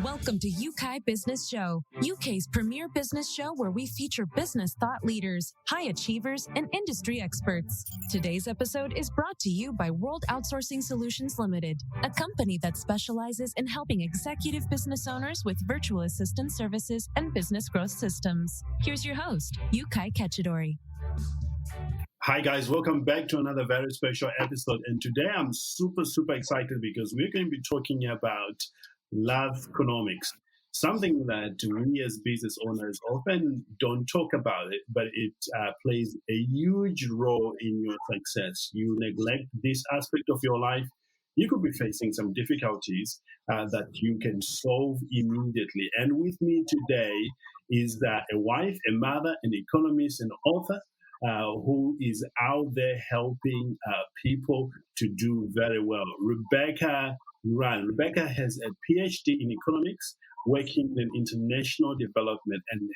Welcome to Yeukai Business Show, UK's premier business show where we feature business thought leaders, high achievers, and industry experts. Today's episode is brought to you by World Outsourcing Solutions Limited, a company that specializes in helping executive business owners with virtual assistant services and business growth systems. Here's your host, Yeukai Ketchadori. Hi guys, welcome back to another very special episode. And today I'm super excited because we're going to be talking about love economics, something that we as business owners often don't talk about it, but it plays a huge role in your success. You neglect this aspect of your life, you could be facing some difficulties that you can solve immediately. And with me today is a wife, a mother, an economist, an author, who is out there helping people to do very well. Rebekka Grun. Rebekka has a PhD in economics, working in international development, and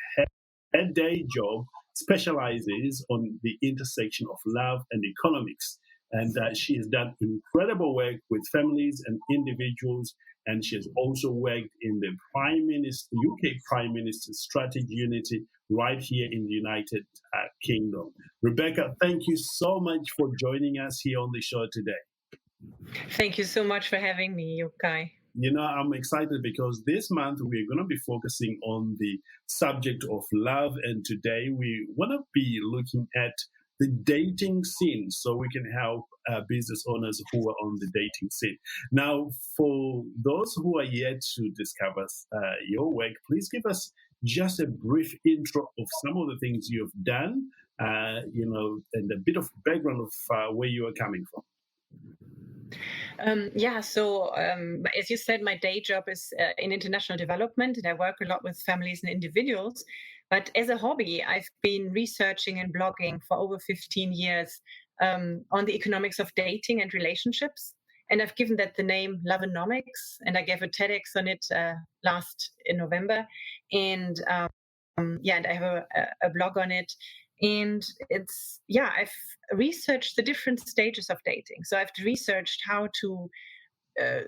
her day job specializes on the intersection of love and economics. And she has done incredible work with families and individuals, and she has also worked in the UK Prime Minister's Strategy Unity right here in the United Kingdom. Rebekka, thank you so much for joining us here on the show today. Thank you so much for having me, Yeukai. You know, I'm excited because this month we're going to be focusing on the subject of love, and today we want to be looking at the dating scene so we can help business owners who are on the dating scene. Now, for those who are yet to discover your work, please give us just a brief intro of some of the things you've done, and a bit of background of where you are coming from. So as you said, my day job is in international development, and I work a lot with families and individuals. But as a hobby, I've been researching and blogging for over 15 years on the economics of dating and relationships. And I've given that the name Loveonomics, and I gave a TEDx on it last in November. And and I have a blog on it. And I've researched the different stages of dating. So I've researched how to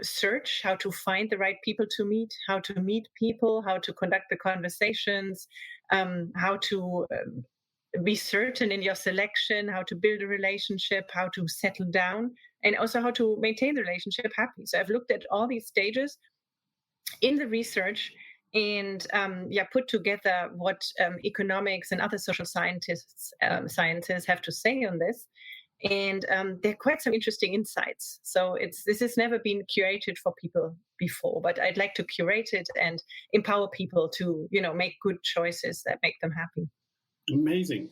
search, how to find the right people to meet, how to meet people, how to conduct the conversations, how to be certain in your selection, how to build a relationship, how to settle down, and also how to maintain the relationship happy. So I've looked at all these stages in the research and put together what economics and other social scientists have to say on this. And there are quite some interesting insights. So this has never been curated for people before, but I'd like to curate it and empower people to, make good choices that make them happy. Amazing.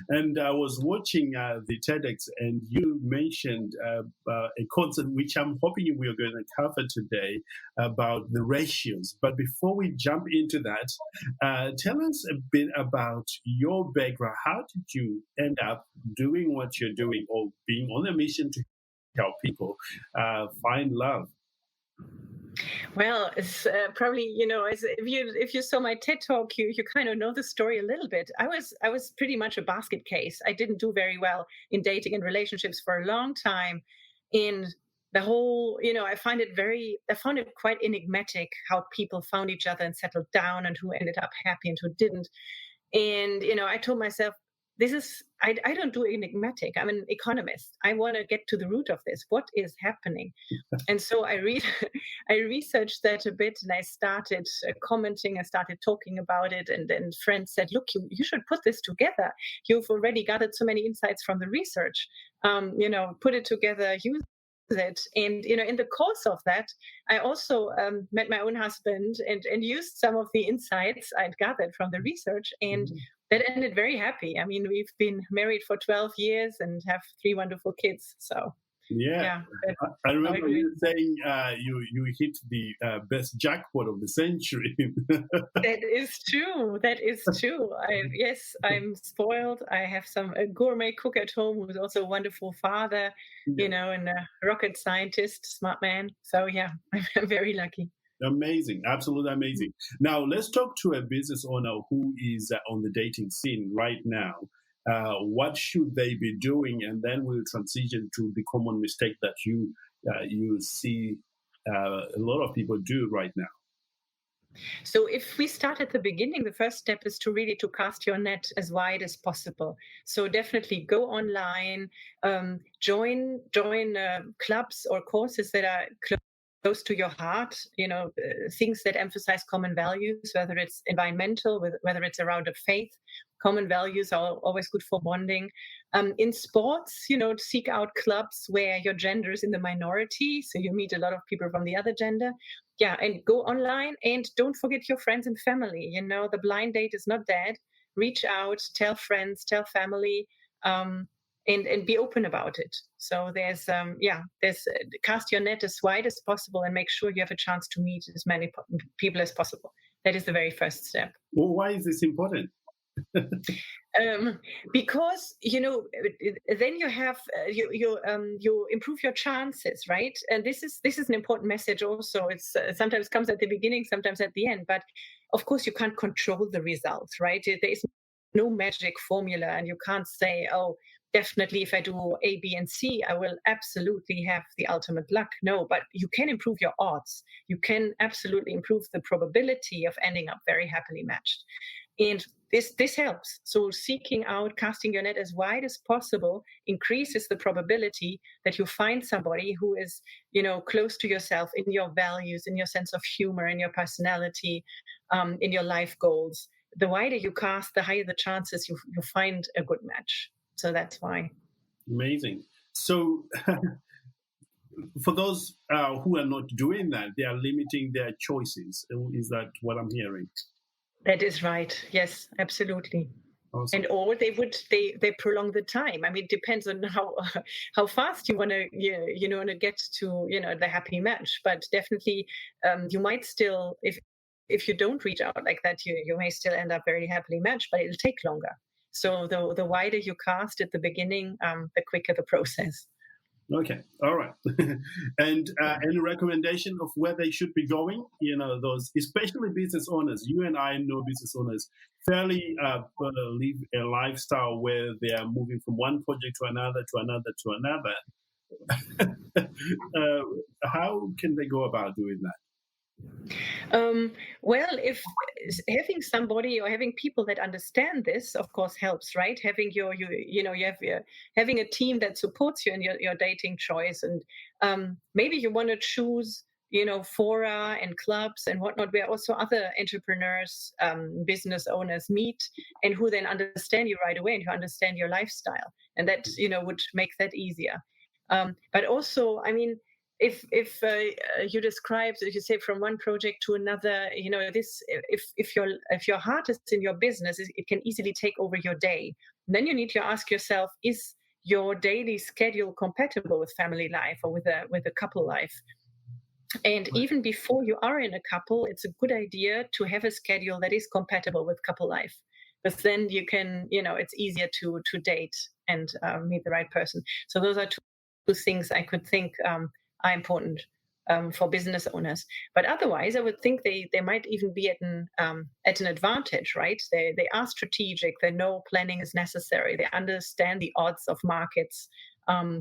And I was watching the TEDx, and you mentioned a concept which I'm hoping we're going to cover today about the ratios. But before we jump into that, tell us a bit about your background. How did you end up doing what you're doing, or being on a mission to help people find love? Well, it's probably, if you saw my TED talk, you kind of know the story a little bit. I was pretty much a basket case. I didn't do very well in dating and relationships for a long time. In the whole, I found it quite enigmatic how people found each other and settled down, and who ended up happy and who didn't. And, I told myself, I don't do enigmatic. I'm an economist. I want to get to the root of this. What is happening? And so I researched that a bit, and I started commenting. I started talking about it, and then friends said, "Look, you should put this together. You've already gathered so many insights from the research. Put it together. Use it." And in the course of that, I also met my own husband and used some of the insights I'd gathered from the research, and that ended very happy. I mean, we've been married for 12 years and have 3 wonderful kids. So yeah. I remember you saying you hit the best jackpot of the century. That is true. I'm spoiled. I have a gourmet cook at home who's also a wonderful father, and a rocket scientist, smart man. So I'm very lucky. Amazing. Absolutely amazing. Now, let's talk to a business owner who is on the dating scene right now. What should they be doing? And then we'll transition to the common mistake that you see a lot of people do right now. So if we start at the beginning, the first step is to really to cast your net as wide as possible. So definitely go online, join clubs or courses that are close to your heart, things that emphasize common values, whether it's environmental, whether it's around a faith. Common values are always good for bonding. In sports, seek out clubs where your gender is in the minority, so you meet a lot of people from the other gender. Yeah, and go online, and don't forget your friends and family. The blind date is not dead. Reach out, tell friends, tell family, and be open about it. So there's cast your net as wide as possible and make sure you have a chance to meet as many people as possible. That is the very first step. Well, why is this important? Because then you have you improve your chances, right? And this is an important message also. It's sometimes comes at the beginning, sometimes at the end, but of course you can't control the results, right? There is no magic formula, and you can't say, oh, definitely if I do A, B, and C, I will absolutely have the ultimate luck. No, but you can improve your odds. You can absolutely improve the probability of ending up very happily matched. And this helps. So seeking out, casting your net as wide as possible increases the probability that you find somebody who is, close to yourself in your values, in your sense of humor, in your personality, in your life goals. The wider you cast, the higher the chances you find a good match. So that's why. Amazing. So for those who are not doing that, they are limiting their choices. Is that what I'm hearing? That is right. Yes, absolutely. Awesome. And or they prolong the time. I mean, it depends on how fast you want to get to the happy match. But definitely, you might still, if you don't reach out like that, you may still end up very happily matched, but it'll take longer. So the wider you cast at the beginning, the quicker the process. Okay, all right. And any recommendation of where they should be going? Those, especially business owners. You and I know business owners fairly live a lifestyle where they are moving from one project to another, to another. How can they go about doing that? Well, if having somebody or having people that understand this, of course, helps, right? Having having a team that supports you in your dating choice, and maybe you want to choose, fora and clubs and whatnot, where also other entrepreneurs, business owners meet, and who then understand you right away and who understand your lifestyle, and that would make that easier. But also, I mean, if you describe, if you say from one project to another, this, if your heart is in your business, it can easily take over your day. And then you need to ask yourself, is your daily schedule compatible with family life or with a couple life? And even before you are in a couple, it's a good idea to have a schedule that is compatible with couple life, because then you can, it's easier to date and meet the right person. So those are two things I could think are important for business owners. But otherwise, I would think they might even be at an advantage, right? They are strategic. They know planning is necessary. They understand the odds of markets.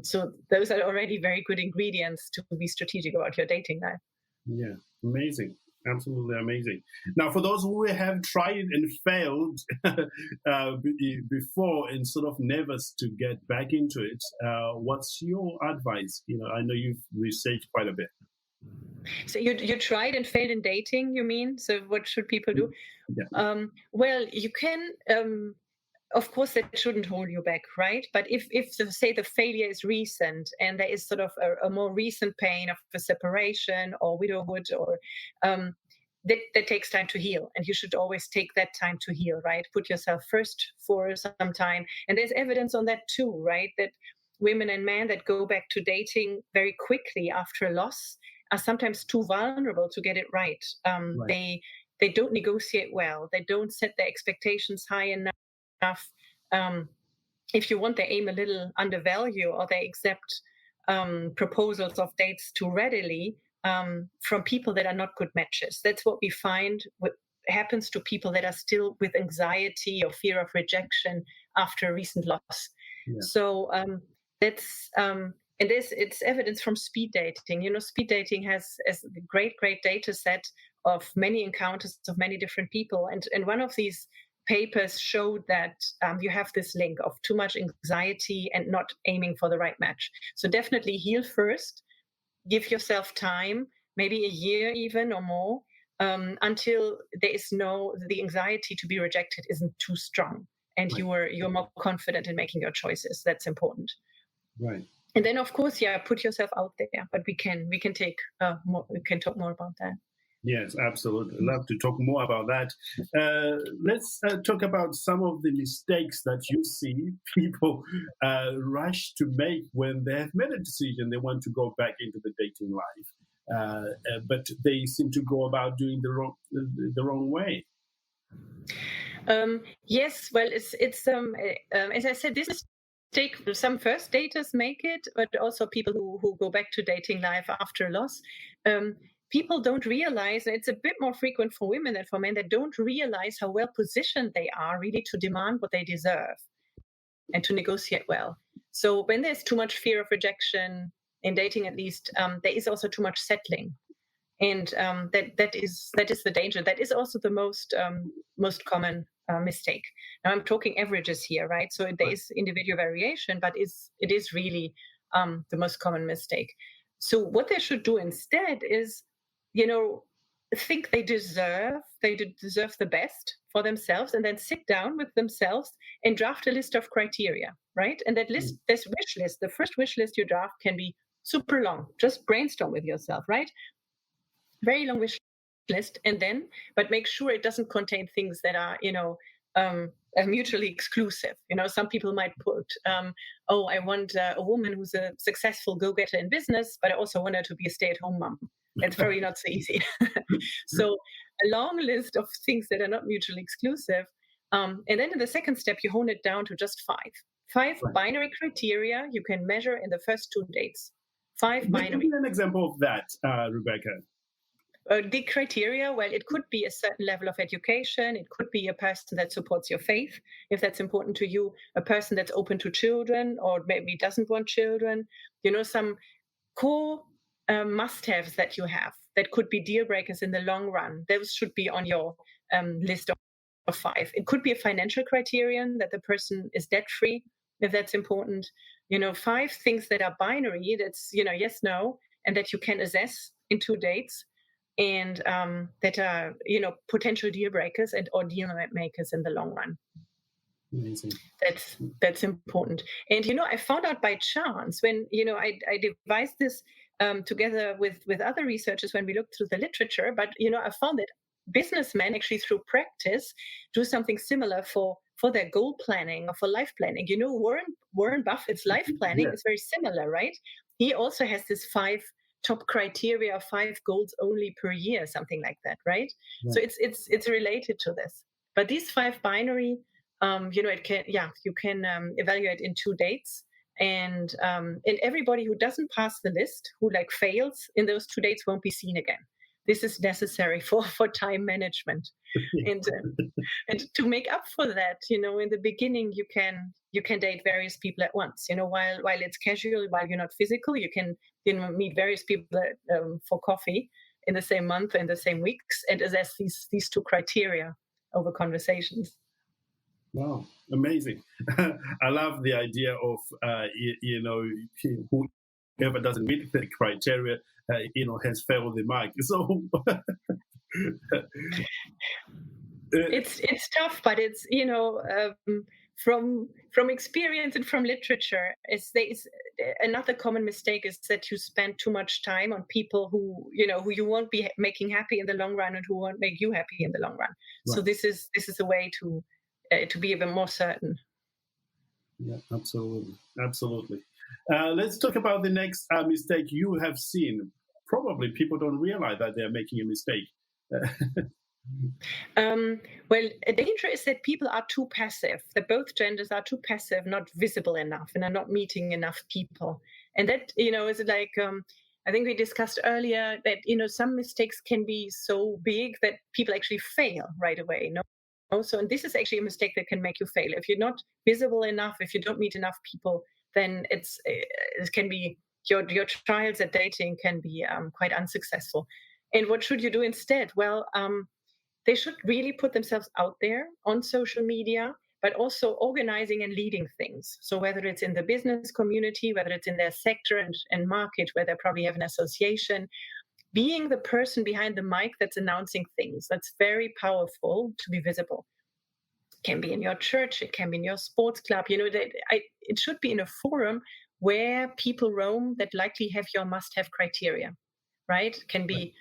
So those are already very good ingredients to be strategic about your dating life. Yeah, amazing. Absolutely amazing. Now, for those who have tried and failed before and sort of nervous to get back into it, what's your advice? I know you've researched quite a bit. So you tried and failed in dating, you mean? So what should people do? Yeah. Well, you can. Of course, that shouldn't hold you back, right? But if say the failure is recent and there is sort of a more recent pain of a separation or widowhood, or that takes time to heal, and you should always take that time to heal, right? Put yourself first for some time, and there's evidence on that too, right? That women and men that go back to dating very quickly after a loss are sometimes too vulnerable to get it right. Right. They don't negotiate well. They don't set their expectations high enough. If you want, they aim a little undervalue, or they accept proposals of dates too readily from people that are not good matches. That's what we find happens to people that are still with anxiety or fear of rejection after a recent loss. Yeah. So that's And it's evidence from speed dating. Speed dating has a great data set of many encounters of many different people. And one of these papers showed that you have this link of too much anxiety and not aiming for the right match. So definitely heal first, give yourself time, maybe a year even or more, until the anxiety to be rejected isn't too strong, and right. you're more confident in making your choices. That's important. Right. And then, of course, put yourself out there. But we can talk more about that. Yes, absolutely. I'd love to talk more about that. Let's talk about some of the mistakes that you see people rush to make when they have made a decision they want to go back into the dating life, but they seem to go about doing the wrong way. Yes, well, it's as I said, this is some first daters make it, but also people who go back to dating life after loss. People don't realize, and it's a bit more frequent for women than for men, that don't realize how well positioned they are really to demand what they deserve and to negotiate well. So when there's too much fear of rejection in dating, at least, there is also too much settling. And that is the danger. That is also the most common mistake. Now I'm talking averages here, right? So there is individual variation, but it is really the most common mistake. So what they should do instead is, think they deserve the best for themselves, and then sit down with themselves and draft a list of criteria, right? And that list, this wish list, the first wish list you draft can be super long. Just brainstorm with yourself, right? Very long wish list, but make sure it doesn't contain things that are mutually exclusive. Some people might put, I want a woman who's a successful go-getter in business, but I also want her to be a stay-at-home mom. It's very not so easy. So a long list of things that are not mutually exclusive, and then in the second step you hone it down to just five binary criteria you can measure in the first 2 dates. Binary. Give me an example of that, Rebekka. The criteria, well, it could be a certain level of education. It could be a person that supports your faith, if that's important to you, a person that's open to children or maybe doesn't want children, some core must-haves that you have that could be deal breakers in the long run. Those should be on your list of 5. It could be a financial criterion that the person is debt-free, if that's important. 5 things that are binary, that's, yes, no, and that you can assess in 2 dates. And that are, potential deal breakers or deal makers in the long run. Amazing. That's important. And I found out by chance when I devised this together with other researchers when we looked through the literature. But I found that businessmen actually through practice do something similar for their goal planning or for life planning. Warren Buffett's life planning is very similar, right? He also has this 5 top criteria, 5 goals only per year, something like that, right? So it's related to this. But these 5 binary, you can evaluate in 2 dates, and everybody who doesn't pass the list, who fails in those 2 dates, won't be seen again. This is necessary for time management, and to make up for that, in the beginning you can date various people at once. While it's casual, while you're not physical, you can meet various people for coffee in the same month, in the same weeks, and assess these 2 criteria over conversations. Wow, amazing! I love the idea of whoever doesn't meet the criteria, has failed the mark. So it's tough, but it's from experience and from literature, another common mistake is that you spend too much time on people who you won't be making happy in the long run and who won't make you happy in the long run. Right. So this is a way to be a bit more certain. Yeah, absolutely. Let's talk about the next mistake you have seen. Probably people don't realize that they're making a mistake. Well, a danger is that people are too passive, that both genders are too passive, not visible enough, and are not meeting enough people. And that, is like, I think we discussed earlier that, some mistakes can be so big that people actually fail right away. So, and this is actually a mistake that can make you fail. If you're not visible enough, if you don't meet enough people, then it can be your trials at dating can be quite unsuccessful. And what should you do instead? Well, they should really put themselves out there on social media, but also organizing and leading things. So whether it's in the business community, whether it's in their sector and market, where they probably have an association, being the person behind the mic that's announcing things, that's very powerful to be visible. It can be in your church, it can be in your sports club. It should be in a forum where people roam that likely have your must-have criteria, right? It can be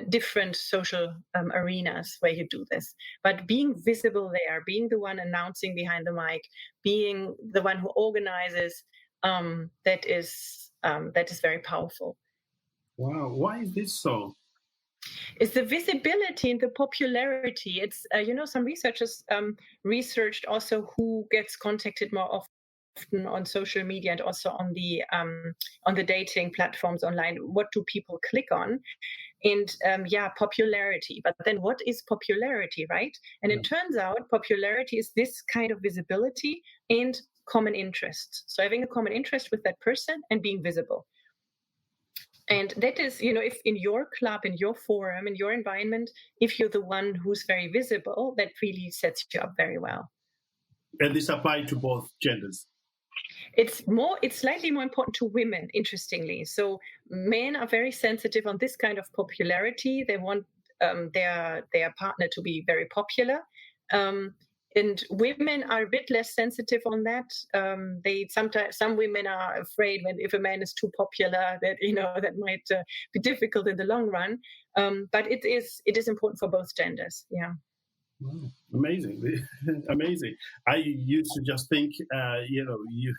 different social arenas where you do this. But being visible there, being the one announcing behind the mic, being the one who organizes, that is very powerful. Wow, why is this so? It's the visibility and the popularity. It's some researchers researched also who gets contacted more often on social media and also on the dating platforms online. What do people click on? And popularity. But then what is popularity, right? And it turns out popularity is this kind of visibility and common interest. So having a common interest with that person and being visible. And that is, if in your club, in your forum, in your environment, if you're the one who's very visible, that really sets you up very well. And this applies to both genders? It's slightly more important to women, interestingly. So men are very sensitive on this kind of popularity. They want their partner to be very popular. And women are a bit less sensitive on that. Some women are afraid if a man is too popular that that might be difficult in the long run. But it is important for both genders. Yeah. Wow. Amazing. Amazing. I used to just think, you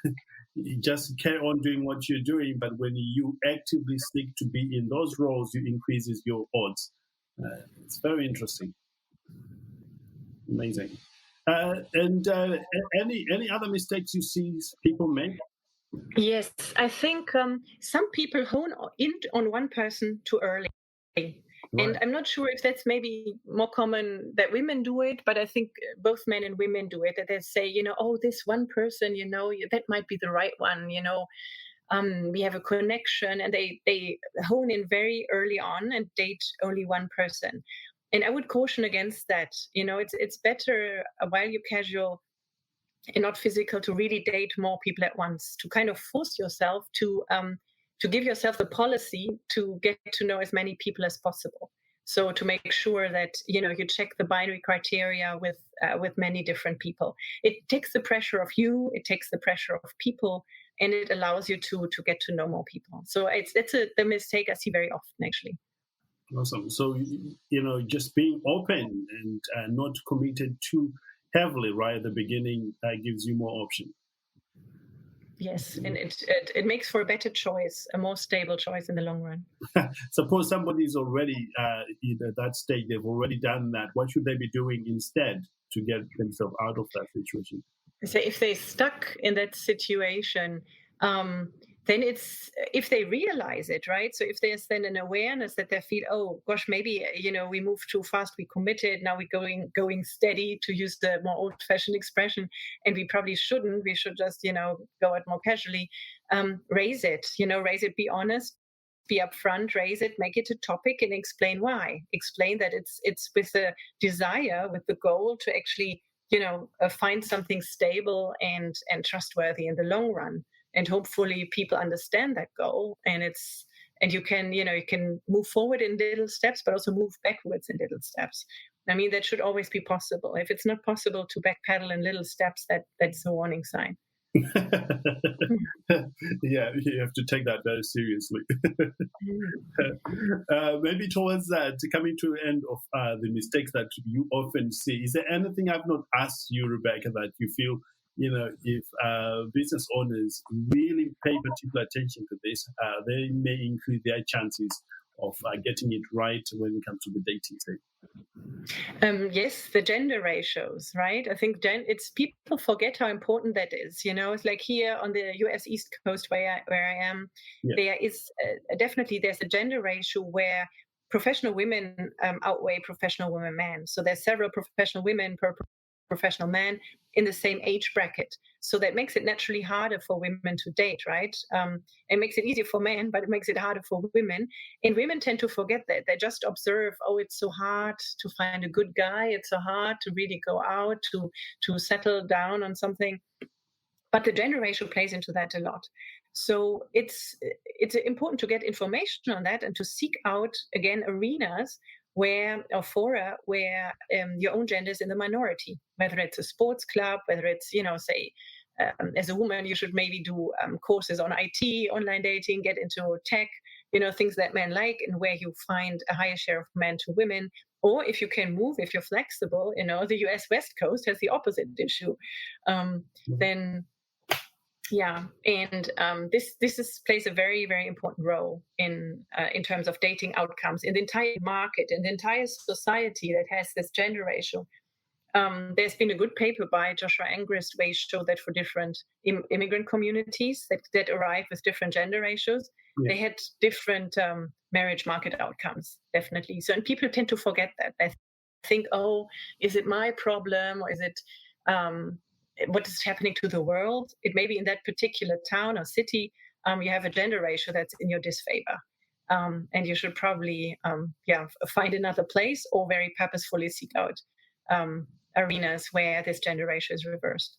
just carry on doing what you're doing, but when you actively seek to be in those roles, you increases your odds. It's very interesting. Amazing. And any other mistakes you see people make? Yes, I think some people hone in on one person too early. Right. And I'm not sure if that's maybe more common that women do it, but I think both men and women do it. That they say, this one person, that might be the right one. We have a connection, and they hone in very early on and date only one person. And I would caution against that. It's better while you're casual and not physical to really date more people at once, to kind of force yourself to give yourself the policy to get to know as many people as possible. So to make sure that you check the binary criteria with many different people. It takes the pressure of you, it takes the pressure of people, and it allows you to get to know more people. So that's the mistake I see very often, actually. Awesome. So just being open and not committed too heavily right at the beginning gives you more options. Yes, and it makes for a better choice, a more stable choice in the long run. Suppose somebody's already at that stage, they've already done that. What should they be doing instead to get themselves out of that situation? So if they're stuck in that situation, then it's if they realize it, right? So if there's then an awareness that they feel, oh gosh, maybe we moved too fast, we committed, now we're going steady, to use the more old-fashioned expression, and we probably shouldn't. We should just go out more casually. Raise it, be honest, be upfront, raise it, make it a topic, and explain why. Explain that it's with a desire, with the goal to actually find something stable and trustworthy in the long run. And hopefully people understand that goal, and you can move forward in little steps, but also move backwards in little steps. I mean, that should always be possible. If it's not possible to backpedal in little steps, that's a warning sign. Yeah, you have to take that very seriously. Maybe towards that, coming to the end of the mistakes that you often see, is there anything I've not asked you, Rebekka, that you feel if business owners really pay particular attention to this, they may increase their chances of getting it right when it comes to the dating stage? Yes, the gender ratios, right? I think it's people forget how important that is. It's like here on the US East Coast where I am, there is definitely there's a gender ratio where professional women outweigh professional women men. So there's several professional women per professional man, in the same age bracket. So that makes it naturally harder for women to date, right? It makes it easier for men, but it makes it harder for women. And women tend to forget that. They just observe, oh, it's so hard to find a good guy. It's so hard to really go out, to settle down on something. But the gender ratio plays into that a lot. So it's important to get information on that and to seek out, again, arenas where, or fora where your own gender is in the minority, whether it's a sports club, whether it's, say, as a woman, you should maybe do courses on IT, online dating, get into tech, things that men like, and where you find a higher share of men to women. Or if you can move, if you're flexible, the US West Coast has the opposite issue. Then, yeah, and this plays a very, very important role in terms of dating outcomes in the entire market, in the entire society that has this gender ratio. There's been a good paper by Joshua Angrist where he showed that for different immigrant communities that arrive with different gender ratios, they had different marriage market outcomes, definitely. So, and people tend to forget that. They think, oh, is it my problem, or is it what is happening to the world? It may be in that particular town or city, you have a gender ratio that's in your disfavor. And you should probably find another place, or very purposefully seek out arenas where this gender ratio is reversed.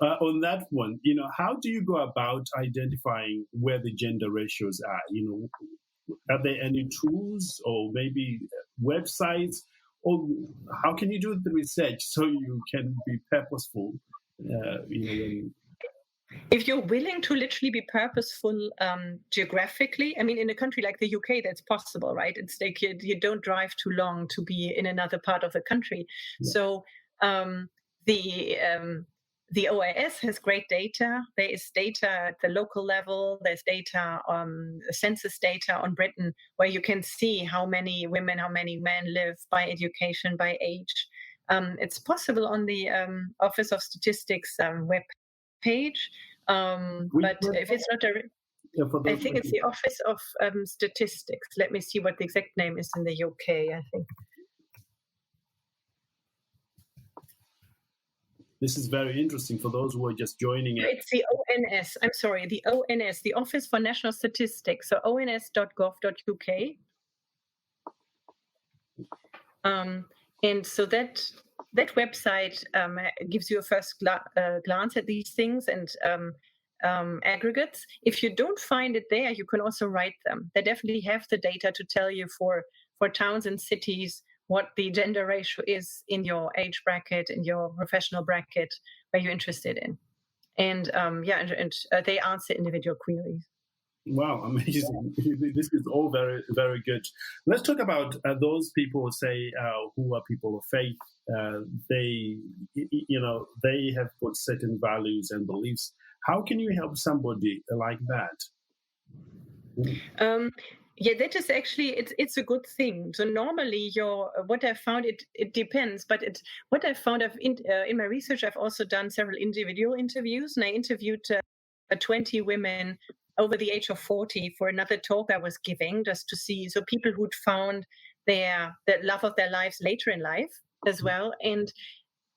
On that one, how do you go about identifying where the gender ratios are? Are there any tools or maybe websites? Or how can you do the research so you can be purposeful? If you're willing to literally be purposeful geographically, I mean, in a country like the UK, that's possible, right? It's like you don't drive too long to be in another part of the country. Yeah. So the OIS has great data. There is data at the local level. There's data on census data on Britain, where you can see how many women, how many men live by education, by age. It's possible on the Office of Statistics web page, but if it's not I think it's the Office of Statistics. Let me see what the exact name is in the UK, I think. This is very interesting for those who are just joining it. It's the ONS. I'm sorry, the ONS, the Office for National Statistics. So ons.gov.uk. And so that website gives you a first glance at these things and aggregates. If you don't find it there, you can also write them. They definitely have the data to tell you for towns and cities what the gender ratio is in your age bracket, in your professional bracket, where you're interested in. And they answer individual queries. Wow, amazing. This is all very, very good. Let's talk about those people, say, who are people of faith. They have got certain values and beliefs. How can you help somebody like that? Yeah, that is actually, it's a good thing. So normally what I found, it depends, but what I found in my research, I've also done several individual interviews, and I interviewed 20 women over the age of 40 for another talk I was giving, just to see, so people who'd found the love of their lives later in life as well. And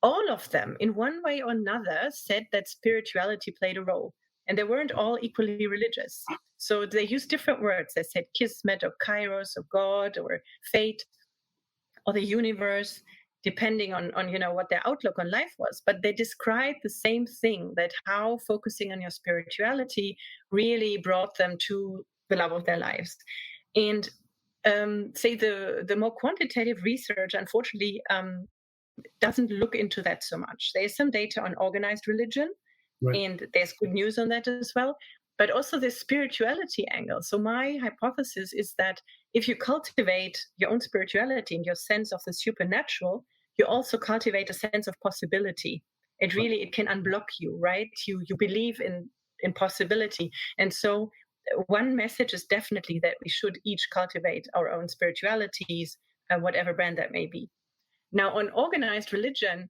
all of them, in one way or another, said that spirituality played a role. And they weren't all equally religious. So they used different words. They said kismet or kairos or God or fate or the universe, depending on what their outlook on life was. But they described the same thing, that how focusing on your spirituality really brought them to the love of their lives. And say the more quantitative research, unfortunately, doesn't look into that so much. There's some data on organized religion, right, and there's good news on that as well, but also the spirituality angle. So my hypothesis is that if you cultivate your own spirituality and your sense of the supernatural, you also cultivate a sense of possibility. It can unblock you, right? You believe in possibility. And so one message is definitely that we should each cultivate our own spiritualities, whatever brand that may be. Now, on organized religion,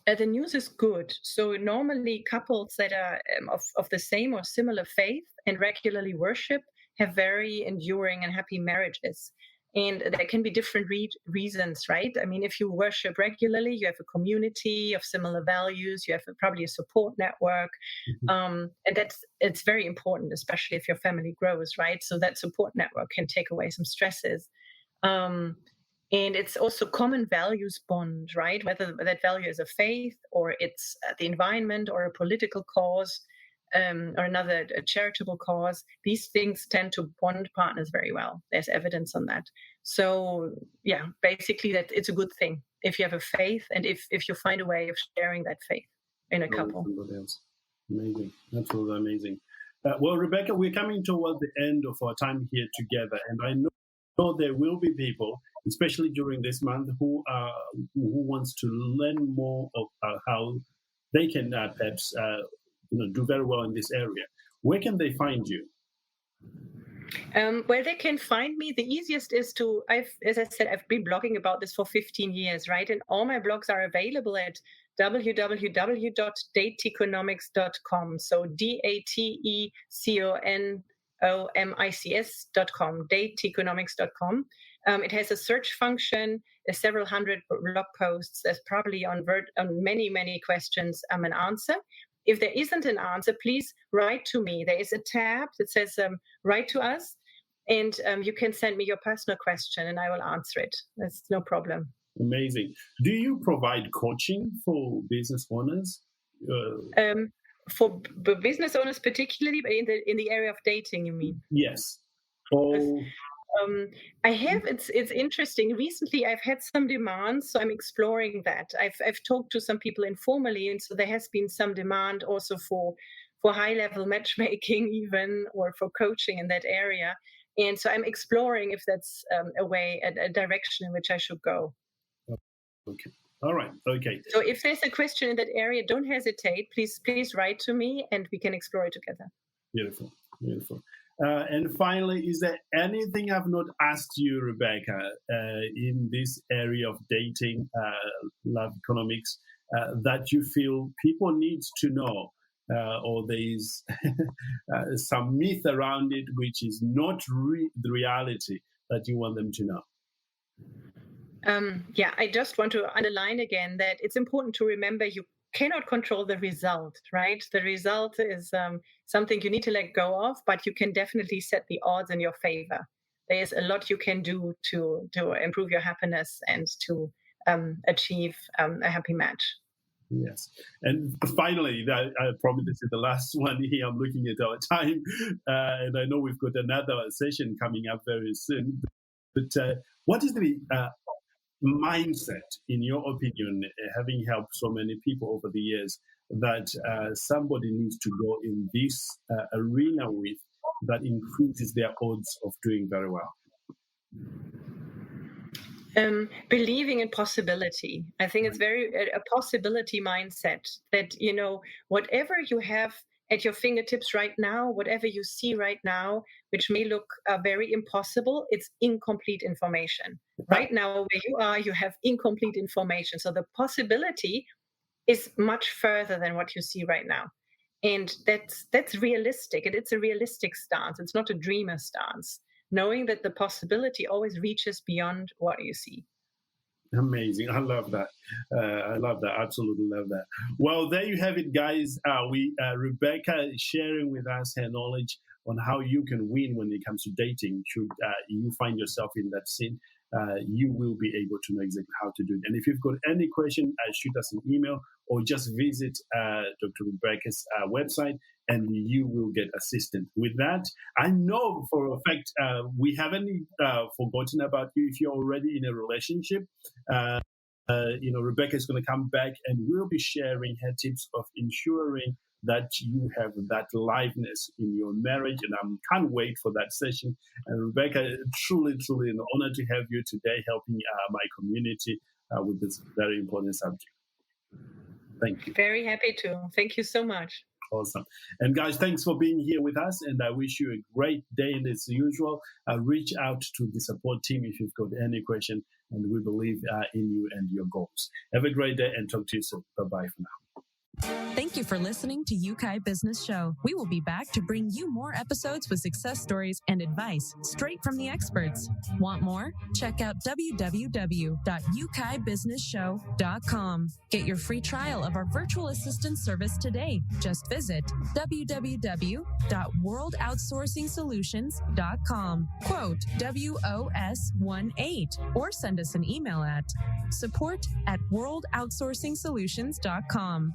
the news is good. So normally couples that are of the same or similar faith and regularly worship have very enduring and happy marriages. And there can be different reasons, right? I mean, if you worship regularly, you have a community of similar values, you have probably a support network. And it's very important, especially if your family grows, right? So that support network can take away some stresses. And it's also common values bond, right? Whether that value is a faith or it's the environment or a political cause, or a charitable cause, these things tend to bond partners very well. There's evidence on that. So yeah, basically that it's a good thing if you have a faith and if you find a way of sharing that faith in a couple. Amazing. Absolutely amazing. Well, Rebekka, we're coming toward the end of our time here together, and I know there will be people, especially during this month, who wants to learn more of how they can perhaps do very well in this area. Where can they find you? Where they can find me, the easiest is as I said, I've been blogging about this for 15 years, right? And all my blogs are available at www.dateeconomics.com. So dateeconomics.com, dateeconomics.com. It has a search function. There's several hundred blog posts. There's probably on many, many questions an answer. If there isn't an answer, please write to me. There is a tab that says write to us, and you can send me your personal question and I will answer it. That's no problem. Amazing. Do you provide coaching for business owners? For business owners particularly, but in the area of dating, you mean? Yes. I have. It's interesting. Recently, I've had some demands, so I'm exploring that. I've talked to some people informally, and so there has been some demand also for high-level matchmaking, even, or for coaching in that area. And so I'm exploring if that's a direction in which I should go. Okay. All right. Okay. So if there's a question in that area, don't hesitate. Please write to me, and we can explore it together. Beautiful. And finally, is there anything I've not asked you, Rebekka, in this area of dating, love economics, that you feel people need to know, or there is some myth around it which is not the reality that you want them to know? I just want to underline again that it's important to remember you cannot control the result, right? The result is something you need to let go of, but you can definitely set the odds in your favor. There is a lot you can do to improve your happiness and to achieve a happy match. Yes. And finally, I promise this is the last one here. I'm looking at our time, and I know we've got another session coming up very soon. But what is the mindset, in your opinion, having helped so many people over the years, that somebody needs to go in this arena with that increases their odds of doing very well? Believing in possibility. I think it's a possibility mindset that, whatever you have at your fingertips right now, whatever you see right now, which may look very impossible, it's incomplete information. Right now, where you are, you have incomplete information. So the possibility is much further than what you see right now. And that's realistic. And it's a realistic stance. It's not a dreamer stance, knowing that the possibility always reaches beyond what you see. Amazing. I love that. Absolutely love that. Well, there you have it, guys. Rebekka is sharing with us her knowledge on how you can win when it comes to dating. Should you find yourself in that scene, you will be able to know exactly how to do it. And if you've got any question, shoot us an email or just visit Dr. Rebekka's website, and you will get assistance. With that, I know for a fact we haven't forgotten about you. If you're already in a relationship, Rebekka is going to come back and we'll be sharing her tips of ensuring that you have that liveness in your marriage. And I can't wait for that session. And Rebekka, truly an honor to have you today helping my community with this very important subject. Thank you. Very happy to. Thank you so much. Awesome. And guys, thanks for being here with us. And I wish you a great day. And as usual, reach out to the support team if you've got any question. And we believe in you and your goals. Have a great day and talk to you soon. Bye-bye for now. Thank you for listening to Yeukai Business Show. We will be back to bring you more episodes with success stories and advice straight from the experts. Want more? Check out www.yukaibusinessshow.com. Get your free trial of our virtual assistant service today. Just visit www.worldoutsourcingsolutions.com. Quote WOS18 or send us an email at support@worldoutsourcingsolutions.com.